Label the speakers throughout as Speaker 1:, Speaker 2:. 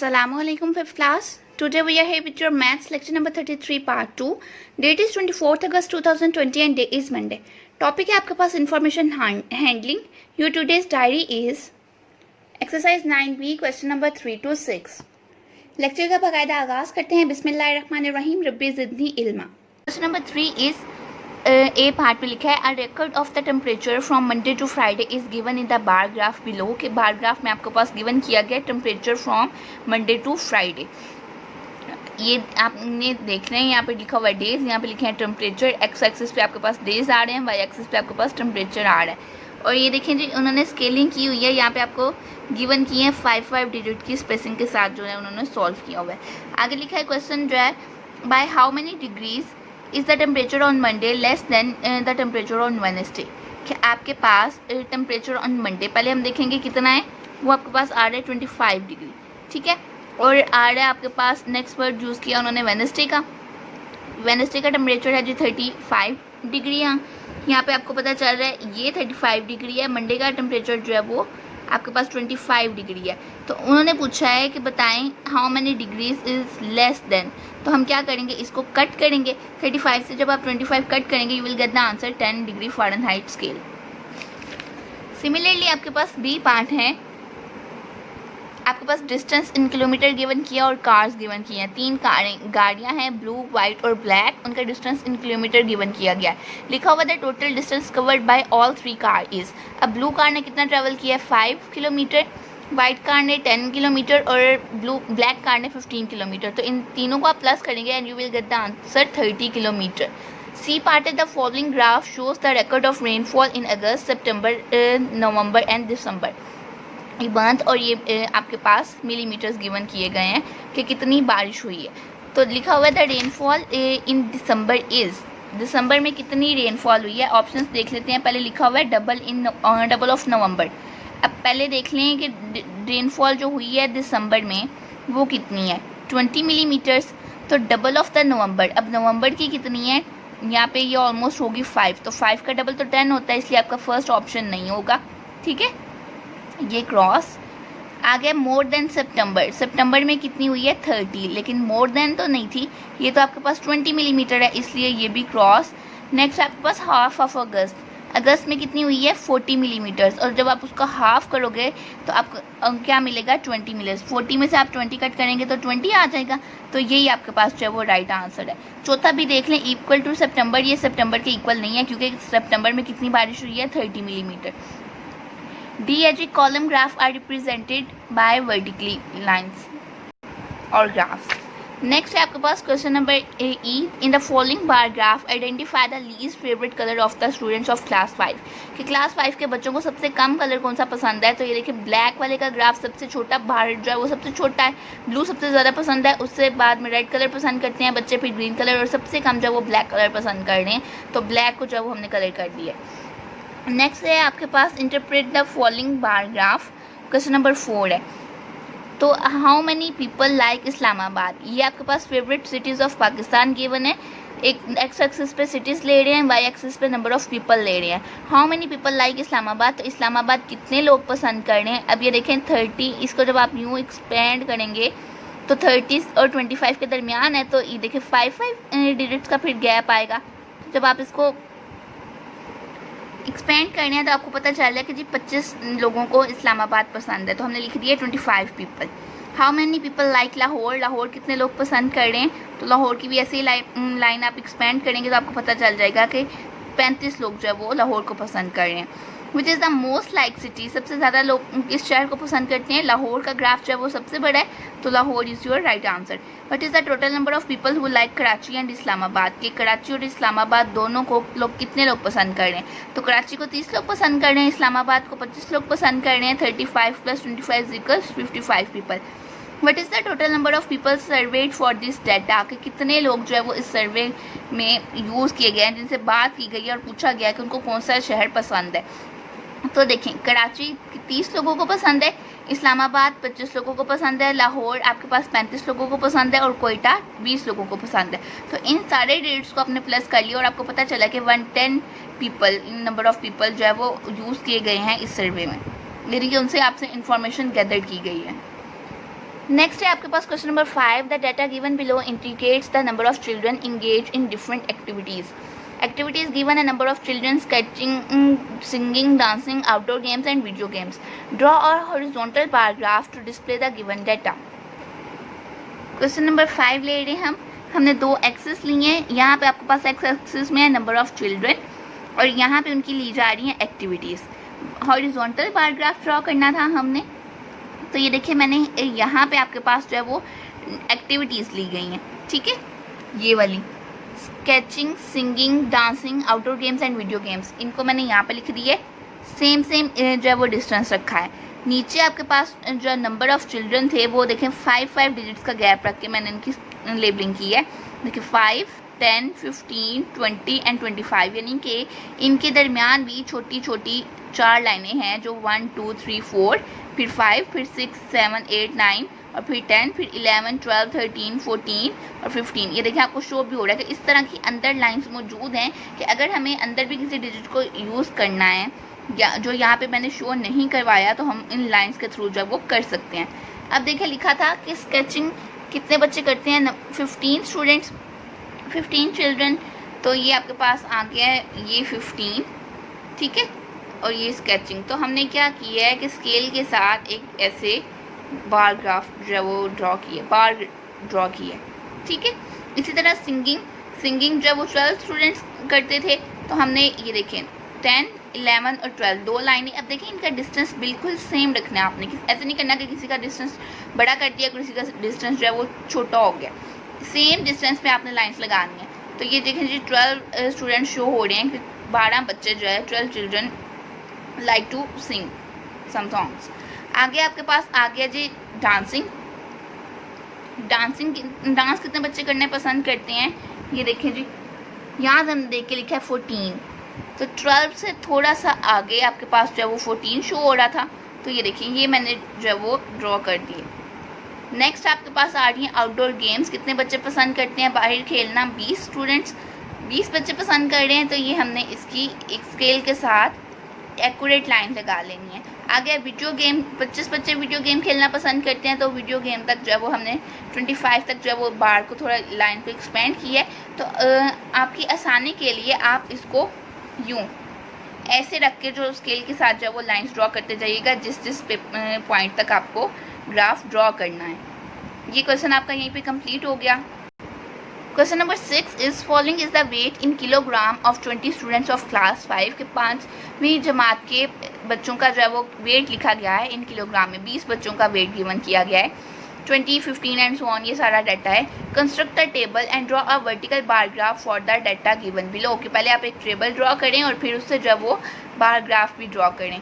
Speaker 1: Assalamualaikum 5th class. Today we are here with your maths lecture number 33 part 2. Date is 24th August 2020 and day is Monday. Topic है आपके पास information handling. Your today's diary is exercise 9B question number 3 to 6. Lecture का बाकायदा आगाज करते हैं. बिस्मिल्लाहिर्रहमानिर्रहीम. रब्बी ज़िदनी इल्मा. Question number 3 is A part में लिखा है a record of the temperature from Monday to Friday is given in the bar graph below के बार ग्राफ में आपके पास गिवन किया गया temperature from Monday to Friday. ये आपने देख रहे हैं यहाँ पे लिखा हुआ है डेज, यहाँ पे लिखे हैं टेम्परेचर. एक्स एक्सिस पे आपके पास डेज आ रहे हैं, वाई एक्सिस पे आपके पास टेम्परेचर आ रहा है. और ये देखें जी उन्होंने स्केलिंग की हुई है, यहाँ पे आपको गिवन किए हैं 5 डिजिट की स्पेसिंग के साथ जो है उन्होंने सॉल्व किया हुआ है. आगे लिखा है क्वेश्चन जो है by how many degrees is the temperature on Monday less than the temperature on Wednesday. कि आपके पास टेम्परेचर ऑन मंडे पहले हम देखेंगे कितना है, वो आपके पास आ रहा है 25 डिग्री, ठीक है. और आ रहा है आपके पास नेक्स्ट वर्ड यूज़ किया उन्होंने वेडनेसडे का टेम्परेचर है जी 35 डिग्री. यहाँ पे आपको पता चल रहा है ये 35 डिग्री है, मंडे का टेम्परेचर जो है वो आपके पास 25 डिग्री है. तो उन्होंने पूछा है कि बताएं how many degrees is less than. तो हम क्या करेंगे, इसको कट करेंगे. 35 से जब आप 25 कट करेंगे you will get the answer 10 degree Fahrenheit scale. Similarly आपके पास बी पार्ट है, आपके पास डिस्टेंस इन किलोमीटर गिवन किया और कार्स गिवन किए हैं. 3 गाड़ियां हैं ब्लू वाइट और ब्लैक, उनका डिस्टेंस इन किलोमीटर गिवन किया गया है. लिखा हुआ the total distance covered by all 3 car is. अब ब्लू कार ने कितना ट्रैवल किया है 5 किलोमीटर, वाइट कार ने 10 किलोमीटर और ब्लैक कार ने 15 किलोमीटर. तो इन तीनों को आप प्लस करेंगे and you will get the answer 30 kilometre. C part है the following graph shows the record of rainfall in August September November and December. ये मंथ और ये आपके पास मिलीमीटर्स गिवन किए गए हैं कि कितनी बारिश हुई है. तो लिखा हुआ है the rainfall in December is. दिसंबर में कितनी रेनफॉल हुई है, ऑप्शंस देख लेते हैं. पहले लिखा हुआ है डबल ऑफ नवंबर. अब पहले देख लें कि रेनफॉल जो हुई है दिसंबर में वो कितनी है 20 मिलीमीटर्स. तो डबल ऑफ द नवंबर, अब नवंबर की कितनी है, यहाँ पे ये ऑलमोस्ट होगी 5. तो 5 का डबल तो 10 होता है, इसलिए आपका फर्स्ट ऑप्शन नहीं होगा, ठीक है. ये क्रॉस आ गया. मोर देन सितंबर में कितनी हुई है 30, लेकिन मोर देन तो नहीं थी, ये तो आपके पास 20 मिलीमीटर है, इसलिए ये भी क्रॉस. नेक्स्ट आपके पास हाफ ऑफ अगस्त में कितनी हुई है 40 मिलीमीटर्स, और जब आप उसका हाफ करोगे तो आपको क्या मिलेगा 20 मिलेगा. 40 में से आप 20 कट करेंगे तो 20 आ जाएगा. तो यही आपके पास जो है वो राइट आंसर है. चौथा भी देख लें इक्वल टू सितंबर, ये सितंबर के इक्वल नहीं है क्योंकि सितंबर में कितनी बारिश हुई है 30 millimetre. D H column graph are represented by vertically lines और ग्राफ्स. नेक्स्ट है आपके पास question number E. In the following bar graph identify the least favourite colour of the students of class 5. कि क्लास 5 के बच्चों को सबसे कम colour कौन सा पसंद है. तो ये देखिए ब्लैक वाले का ग्राफ सबसे छोटा, बाहर जो है वो सबसे छोटा है. ब्लू सबसे ज़्यादा पसंद है, उससे बाद में रेड कलर पसंद करते हैं बच्चे, फिर ग्रीन कलर, और सबसे कम जो है वो ब्लैक कलर पसंद कर रहे हैं. तो ब्लैक को जो है वो हमने कलर कर दिया. नेक्स्ट है आपके पास interpret the following bar graph. Question number 4 है. तो how many people like Islamabad. ये आपके पास favourite cities of Pakistan given है. एक एक्स एक्सिस पे सिटीज़ ले रहे हैं, वाई एक्सिस पे नंबर ऑफ़ पीपल ले रहे हैं. How many people like Islamabad. तो इस्लामाबाद कितने लोग पसंद कर रहे हैं. अब ये देखें 30, इसको जब आप यूँ एक्सपेंड करेंगे तो 30 और 25 के दरमियान है. तो ये देखिए 5 डिजिट्स का फिर गैप आएगा. जब आप इसको एक्सपेंड करने हैं तो आपको पता चल रहा है कि जी 25 लोगों को इस्लामाबाद पसंद है. तो हमने लिख दिया 25 people. How many people like Lahore. Lahore कितने लोग पसंद कर रहे हैं. तो लाहौर की भी ऐसी लाइन आप एक्सपेंड करेंगे तो आपको पता चल जाएगा कि 35 लोग जो है वो लाहौर को पसंद कर रहे हैं. Which is the most like city. सबसे ज़्यादा लोग इस शहर को पसंद करते हैं. लाहौर का ग्राफ जो है वो सबसे बड़ा है, तो Lahore is your right answer. What is the total number of people who like Karachi and Islamabad. के कराची और इस्लामाबाद दोनों को लोग कितने लोग पसंद कर रहे हैं. तो कराची को 30 लोग पसंद कर रहे हैं, इस्लामाबाद को 25 लोग पसंद कर रहे हैं. 35 + 25 = 55 people. What is the total number of people served for this data. कि कितने लोग जो है वो इस सर्वे में यूज़ किए गए हैं, जिनसे बात की गई है और पूछा गया है कि उनको कौन सा शहर पसंद है. तो देखें कराची 30 लोगों को पसंद है, इस्लामाबाद 25 लोगों को पसंद है, लाहौर आपके पास 35 लोगों को पसंद है और कोयटा 20 लोगों को पसंद है. तो इन सारे डेट्स को आपने प्लस कर लिया और आपको पता चला कि 110 पीपल नंबर ऑफ़ पीपल जो है वो यूज़ किए गए हैं इस सर्वे में, यानी कि उनसे आपसे इंफॉर्मेशन गैदर की गई है. नेक्स्ट है आपके पास question number 5, the data given below indicates the number of children engage in different activities. Activities given a number of children sketching, singing, dancing, outdoor games and video games. Draw a horizontal bar graph to display the given data. Question number 5 ले रहे हैं हमने दो axis लिए हैं. यहाँ पे आपके पास एक्स एक्सिस में है नंबर ऑफ चिल्ड्रन और यहाँ पे उनकी ली जा रही हैं activities. Horizontal bar graph draw करना था हमने, तो ये देखिए मैंने यहाँ पे आपके पास जो है वो एक्टिविटीज़ ली गई हैं. ठीक है, ये वाली sketching, singing, dancing, outdoor games and video games, इनको मैंने यहाँ पे लिख दी है. सेम जो है वो डिस्टेंस रखा है. नीचे आपके पास जो नंबर ऑफ चिल्ड्रन थे वो देखें 5 डिजिट्स का गैप रख के मैंने इनकी लेबलिंग की है. देखिए 5, 10, 15, 20 एंड 25, यानी कि इनके दरमियान भी छोटी छोटी 4 लाइनें हैं जो 1, 2, 3, 4, फिर 5, फिर 6, 7, 8, 9 और फिर 10, फिर 11, 12, 13, 14 और 15. ये देखिए आपको शो भी हो रहा है कि इस तरह की अंदर लाइंस मौजूद हैं कि अगर हमें अंदर भी किसी डिजिट को यूज़ करना है या जो यहाँ पे मैंने शो नहीं करवाया तो हम इन लाइंस के थ्रू जो वो कर सकते हैं. अब देखिए लिखा था कि स्केचिंग कितने बच्चे करते हैं, 15 स्टूडेंट्स, 15 चिल्ड्रन. तो ये आपके पास आ गया है ये 15. ठीक है, और ये स्केचिंग. तो हमने क्या किया है कि स्केल के साथ एक ऐसे बार ग्राफ जो है वो ड्रॉ किया, बार ड्रॉ किया. ठीक है, इसी तरह सिंगिंग जो है वो 12 स्टूडेंट्स करते थे, तो हमने ये देखें 10, 11 और 12 दो लाइनें. अब देखिए इनका डिस्टेंस बिल्कुल सेम रखना है आपने, ऐसे नहीं करना कि किसी का डिस्टेंस बड़ा कर दिया, किसी का डिस्टेंस जो है वो छोटा हो गया. सेम डिस्टेंस पे आपने लाइन्स लगानी है. तो ये देखें जी 12 स्टूडेंट शो हो रहे हैं कि 12 बच्चे जो है 12 children like to sing some songs. आगे आपके पास आ गया जी डांसिंग. डांस कितने बच्चे करने पसंद करते हैं, ये देखें जी यहाँ हम देख के लिखा है 14. तो 12 से थोड़ा सा आगे आपके पास जो है वो 14 शो हो रहा था. तो ये देखिए ये मैंने जो है वो ड्रॉ कर दिए. नेक्स्ट आपके पास आ रही है आउटडोर गेम्स. कितने बच्चे पसंद करते हैं बाहर खेलना, 20 स्टूडेंट्स, 20 बच्चे पसंद कर रहे हैं. तो ये हमने इसकी एक स्केल के साथ एक्यूरेट लाइन लगा लेनी है. आगे वीडियो गेम, 25 बच्चे वीडियो गेम खेलना पसंद करते हैं, तो वीडियो गेम तक जो है वो हमने 25 तक जो है वो बार को थोड़ा लाइन को एक्सपेंड किया है. तो आपकी आसानी के लिए आप इसको यूँ ऐसे रख के जो स्केल के साथ जो है वो लाइन्स ड्रॉ करते जाइएगा जिस पॉइंट तक आपको ग्राफ ड्रॉ करना है. ये क्वेश्चन आपका यहीं पे कंप्लीट हो गया. Question number 6 is following is the weight in kilogram of 20 students of class 5 के 5वीं जमात के बच्चों का जो है वो वेट लिखा गया है इन किलोग्राम में. 20 बच्चों का वेट गिवन किया गया है. 20, 15 एंड सो ऑन, ये सारा डाटा है. Construct a table and draw a vertical bar graph for the data given below. कि पहले आप एक टेबल ड्रॉ करें और फिर उससे जो है वो बार ग्राफ भी ड्रॉ करें.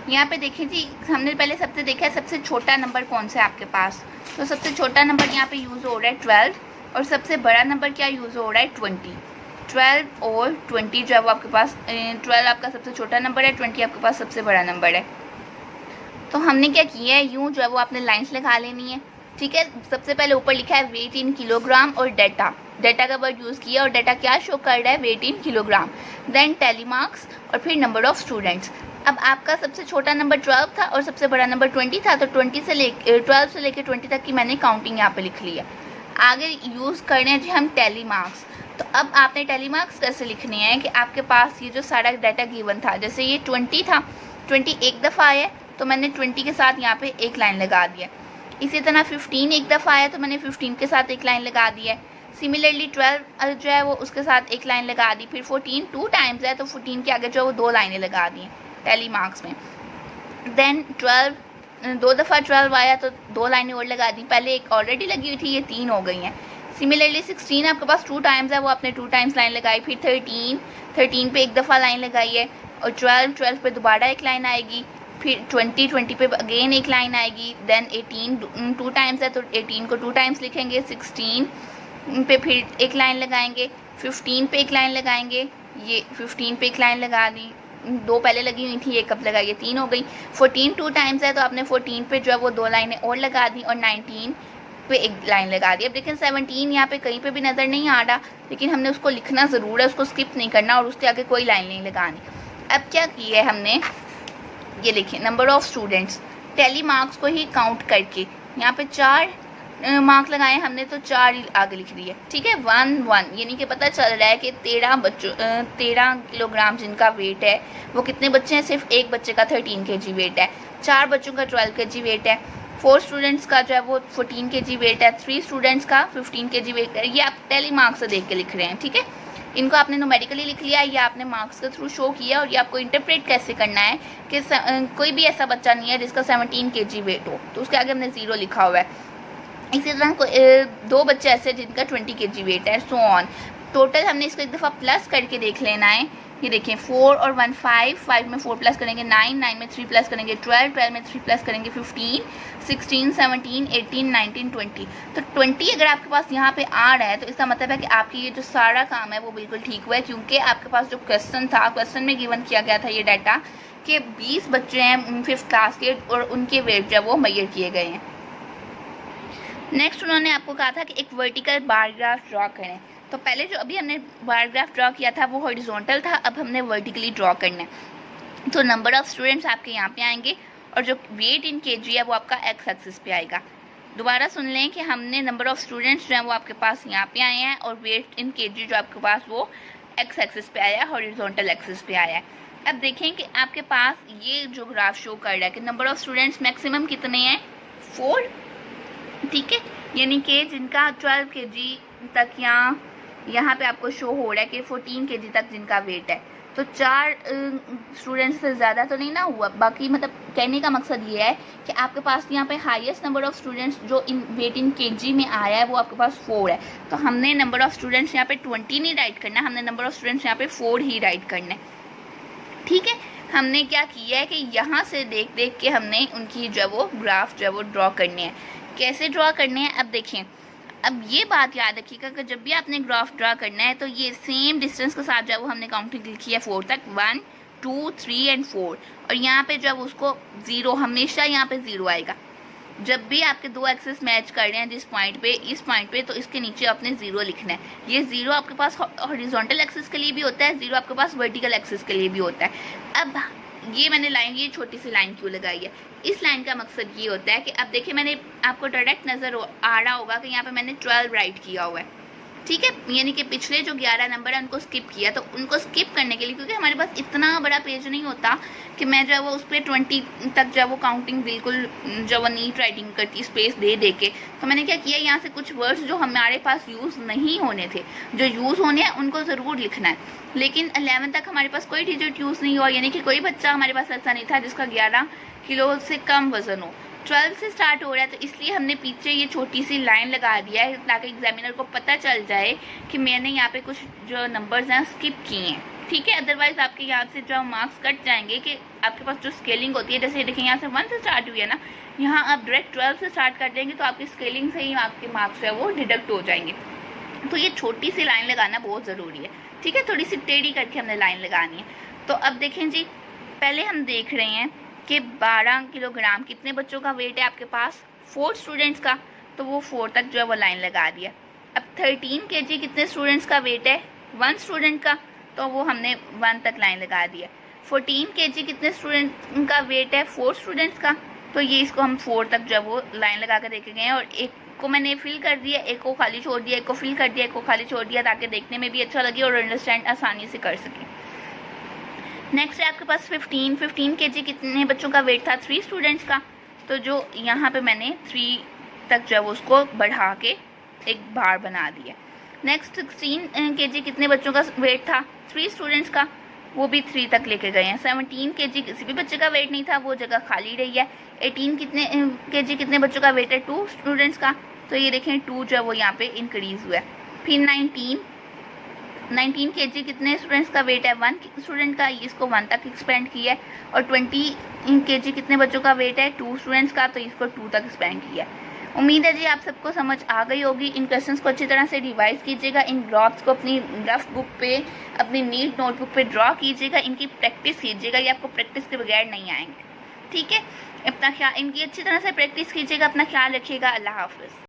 Speaker 1: यहाँ पे देखें जी हमने पहले सबसे देखा है सबसे छोटा नंबर कौन सा है आपके पास. तो सबसे छोटा नंबर यहाँ पे यूज़ हो रहा है 12 और सबसे बड़ा नंबर क्या यूज़ हो रहा है 20. 12 और 20 जो है वो आपके पास 12 आपका सबसे छोटा नंबर है, 20 आपके पास सबसे बड़ा नंबर है. तो हमने क्या किया है, यूँ जो है वो आपने लाइन्स लगा लेनी है. ठीक है, सबसे पहले ऊपर लिखा है वेट इन किलोग्राम और डाटा का वर्ड यूज़ किया और डाटा क्या शो कर रहा है, weight in kilogram. Then tally marks और फिर नंबर ऑफ स्टूडेंट्स. अब आपका सबसे छोटा नंबर 12 था और सबसे बड़ा नंबर 20 था, तो 12 से लेके 20 तक की मैंने काउंटिंग यहाँ पे लिख ली है. आगे यूज़ करने हैं जी हम टैली मार्क्स. तो अब आपने टैली मार्क्स कैसे लिखने हैं कि आपके पास ये जो सारा डाटा गिवन था, जैसे ये 20 था, 20 एक दफ़ा आया तो मैंने 20 के साथ यहाँ पे एक लाइन लगा दिया. इसी तरह 15 एक दफ़ा आया तो मैंने 15 के साथ एक लाइन लगा दी है. सिमिलरली 12 जो है वो उसके साथ एक लाइन लगा दी. फिर 14 2 टाइम्स है तो 14 के आगे जो है वो 2 लाइनें लगा दी हैं टैली मार्क्स में. देन 12 2 दफ़ा 12 आया तो 2 लाइनें और लगा दी. पहले एक ऑलरेडी लगी हुई थी, ये 3 हो गई हैं. सिमिलरली 16 आपके पास 2 टाइम्स है, वो आपने 2 टाइम्स लाइन लगाई. फिर 13 पे एक दफ़ा लाइन लगाई है और 12 पे दोबारा एक लाइन आएगी. फिर 20 पे अगेन एक लाइन आएगी. देन 18 2 टाइम्स है तो 18 को 2 टाइम्स लिखेंगे. 16 पे फिर एक लाइन लगाएंगे. 15 पे एक लाइन लगाएंगे. ये 15 पे एक लाइन लगा दी, 2 पहले लगी हुई थी, एक अब लगाई, 3 हो गई. 14 2 टाइम्स है तो आपने 14 पे जो है वो 2 लाइनें और लगा दी और 19 पे एक लाइन लगा दी. अब देखें 17 यहाँ पे कहीं पे भी नज़र नहीं आ रहा, लेकिन हमने उसको लिखना ज़रूर है, उसको स्किप नहीं करना और उसके आगे कोई लाइन नहीं लगानी. अब क्या किया है हमने, ये लिखिए number of students, tally marks को ही काउंट करके यहाँ पे 4 मार्क लगाए हमने, तो 4 ही आगे लिख दिए। ठीक है, 1 1, यानी कि पता चल रहा है कि 13 किलोग्राम जिनका वेट है वो कितने बच्चे हैं, सिर्फ एक बच्चे का 13 kg वेट है, 4 बच्चों का 12 kg वेट है, 4 स्टूडेंट्स का जो है वो 14 kg वेट है, 3 स्टूडेंट्स का 15 kg वेट है। ये आप टेली मार्क्स से देख के लिख रहे हैं। ठीक है, इनको आपने न्यूमेरिकली लिख लिया, या आपने मार्क्स के थ्रू शो किया, और ये आपको इंटरप्रेट कैसे करना है कि कोई भी ऐसा बच्चा नहीं है जिसका 17 kg वेट हो, तो उसके आगे हमने 0 लिखा हुआ है। इसी तरह 2 बच्चे ऐसे जिनका 20 kg वेट है, सो ऑन। टोटल हमने इसको एक दफ़ा प्लस करके देख लेना है। ये देखें, 4 और 1 5, 5 में 4 प्लस करेंगे 9, 9 में 3 प्लस करेंगे 12, 12 में 3 प्लस करेंगे 15, 16, 17, 18, 19, 20। तो 20 अगर आपके पास यहाँ पे आ रहा है तो इसका मतलब है कि आपकी ये जो सारा काम है वो बिल्कुल ठीक हुआ है, क्योंकि आपके पास जो क्वेश्चन था, क्वेश्चन में गिवन किया गया था ये डाटा कि 20 बच्चे हैं 5th क्लास के और उनके वेट जो है वो मेजर किए गए हैं। नेक्स्ट उन्होंने आपको कहा था कि एक वर्टिकल बार ग्राफ ड्रॉ करें। तो पहले जो अभी हमने बार ग्राफ ड्रॉ किया था वो हॉरिजॉन्टल था, अब हमने वर्टिकली ड्रॉ करना है। तो नंबर ऑफ़ स्टूडेंट्स आपके यहाँ पे आएंगे और जो वेट इन केजी है वो आपका एक्स एक्सिस पे आएगा। दोबारा सुन लें कि हमने नंबर ऑफ़ स्टूडेंट्स जो हैं वो आपके पास यहाँ पे आए हैं, और वेट इन केजी जो आपके पास वो एक्स एक्सिस पे आया है, हॉरिजॉन्टल एक्सिस पे आया है। अब देखें कि आपके पास ये जो ग्राफ शो कर रहा है कि नंबर ऑफ़ स्टूडेंट्स मैक्सिमम कितने हैं, 4। ठीक है, यानी कि जिनका 12 kg तक यहाँ पे आपको शो हो रहा है कि 14 kg तक जिनका वेट है। तो 4 स्टूडेंट्स से ज़्यादा तो नहीं ना हुआ। बाकी मतलब कहने का मकसद ये है कि आपके पास यहाँ पे हाईएस्ट नंबर ऑफ़ स्टूडेंट्स जो इन वेट इन केजी में आया है वो आपके पास 4 है। तो हमने नंबर ऑफ़ स्टूडेंट्स यहाँ पे 20 नहीं राइट करना, हमने नंबर ऑफ़ स्टूडेंट्स यहाँ पे 4 ही राइट करना है। ठीक है, हमने क्या किया है कि यहाँ से देख देख के हमने उनकी जो है वो ग्राफ जो है वो ड्रॉ करने हैं। कैसे ड्रॉ करने हैं, अब देखें, अब ये बात याद रखिएगा कि जब भी आपने ग्राफ ड्रॉ करना है तो ये सेम डिस्टेंस के साथ जो है वो हमने काउंटिंग लिखी है 4 तक, 1 2 3 एंड 4, और यहाँ पे जो है उसको 0, हमेशा यहाँ पे 0 आएगा। जब भी आपके 2 एक्सिस मैच कर रहे हैं जिस पॉइंट पे, इस पॉइंट पे, तो इसके नीचे आपने 0 लिखना है। ये 0 आपके पास हॉरिजॉन्टल एक्सिस के लिए भी होता है, 0 आपके पास वर्टिकल एक्सिस के लिए भी होता है। अब ये मैंने लाइन, ये छोटी सी लाइन क्यों लगाई है, इस लाइन का मकसद ये होता है कि अब देखिए मैंने आपको डायरेक्ट नज़र आ रहा होगा कि यहाँ पे मैंने 12 राइट किया हुआ है। ठीक है, यानी कि पिछले जो 11 नंबर है उनको स्किप किया। तो उनको स्किप करने के लिए, क्योंकि हमारे पास इतना बड़ा पेज नहीं होता कि मैं जो है वो उस पर 20 तक जो है वो काउंटिंग बिल्कुल जो वो नीट राइटिंग करती, स्पेस दे दे के, तो मैंने क्या किया, यहाँ से कुछ वर्ड्स जो हमारे पास यूज़ नहीं होने थे, जो यूज़ होने हैं उनको ज़रूर लिखना है। लेकिन 11 तक हमारे पास कोई डिजिट यूज़ नहीं हुआ, यानी कि कोई बच्चा हमारे पास ऐसा नहीं था जिसका 11 किलो से कम वज़न हो। 12 से स्टार्ट हो रहा है, तो इसलिए हमने पीछे ये छोटी सी लाइन लगा दिया है ताकि एग्जामिनर को पता चल जाए कि मैंने यहाँ पे कुछ जो नंबर्स हैं स्किप किए हैं। ठीक है, अदरवाइज आपके यहाँ से जो मार्क्स कट जाएंगे कि आपके पास जो स्केलिंग होती है, जैसे देखिए यहाँ से 1 से स्टार्ट हुई है ना, यहाँ आप डायरेक्ट 12 से स्टार्ट कर देंगे तो आपकी स्केलिंग से ही आपके मार्क्स है वो डिडक्ट हो जाएंगे। तो ये छोटी सी लाइन लगाना बहुत ज़रूरी है। ठीक है, थोड़ी सी टेढ़ी करके हमने लाइन लगानी है। तो अब देखें जी, पहले हम देख रहे हैं कि 12 किलोग्राम कितने बच्चों का वेट है आपके पास, 4 स्टूडेंट्स का, तो वो 4 तक जो है वो लाइन लगा दिया। अब 13 kg कितने स्टूडेंट्स का वेट है, 1 स्टूडेंट का, तो वो हमने 1 तक लाइन लगा दिया। 14 kg कितने स्टूडेंट का वेट है, 4 स्टूडेंट्स का, तो ये इसको हम 4 तक जो है वो लाइन लगा कर देखे गए हैं। और एक को मैंने फिल कर दिया, एक को खाली छोड़ दिया, एक को फिल कर दिया, एक को खाली छोड़ दिया, ताकि देखने में भी अच्छा लगे और अंडरस्टैंड आसानी से कर सकें। नेक्स्ट है आपके पास 15 kg कितने बच्चों का वेट था, 3 स्टूडेंट्स का, तो जो यहाँ पे मैंने 3 तक जो है वो उसको बढ़ा के एक बार बना दिया। नेक्स्ट 16 kg कितने बच्चों का वेट था, 3 स्टूडेंट्स का, वो भी 3 तक लेके गए हैं। 17 kg किसी भी बच्चे का वेट नहीं था, वो जगह खाली रही है। 18 kg कितने बच्चों का वेट है, 2 स्टूडेंट्स का, तो ये देखें 2 जो है वो यहाँ पे इंक्रीज़ हुआ है। फिर 19 kg कितने स्टूडेंट्स का वेट है, 1 स्टूडेंट का, इसको 1 तक एक्सपेंड किया है। और 20 kg कितने बच्चों का वेट है, 2 स्टूडेंट्स का, तो इसको 2 तक एक्सपेंड किया है। उम्मीद है जी आप सबको समझ आ गई होगी। इन क्वेश्चंस को अच्छी तरह से रिवाइज कीजिएगा, इन ग्राफ्स को अपनी रफ बुक पे, अपनी नीट नोटबुक पे ड्रॉ कीजिएगा, इनकी प्रैक्टिस कीजिएगा, ये आपको प्रैक्टिस के बगैर नहीं आएंगे। ठीक है, अपना ख्याल, इनकी अच्छी तरह से प्रैक्टिस कीजिएगा, अपना ख्याल रखिएगा। अल्लाह हाफ़िज़।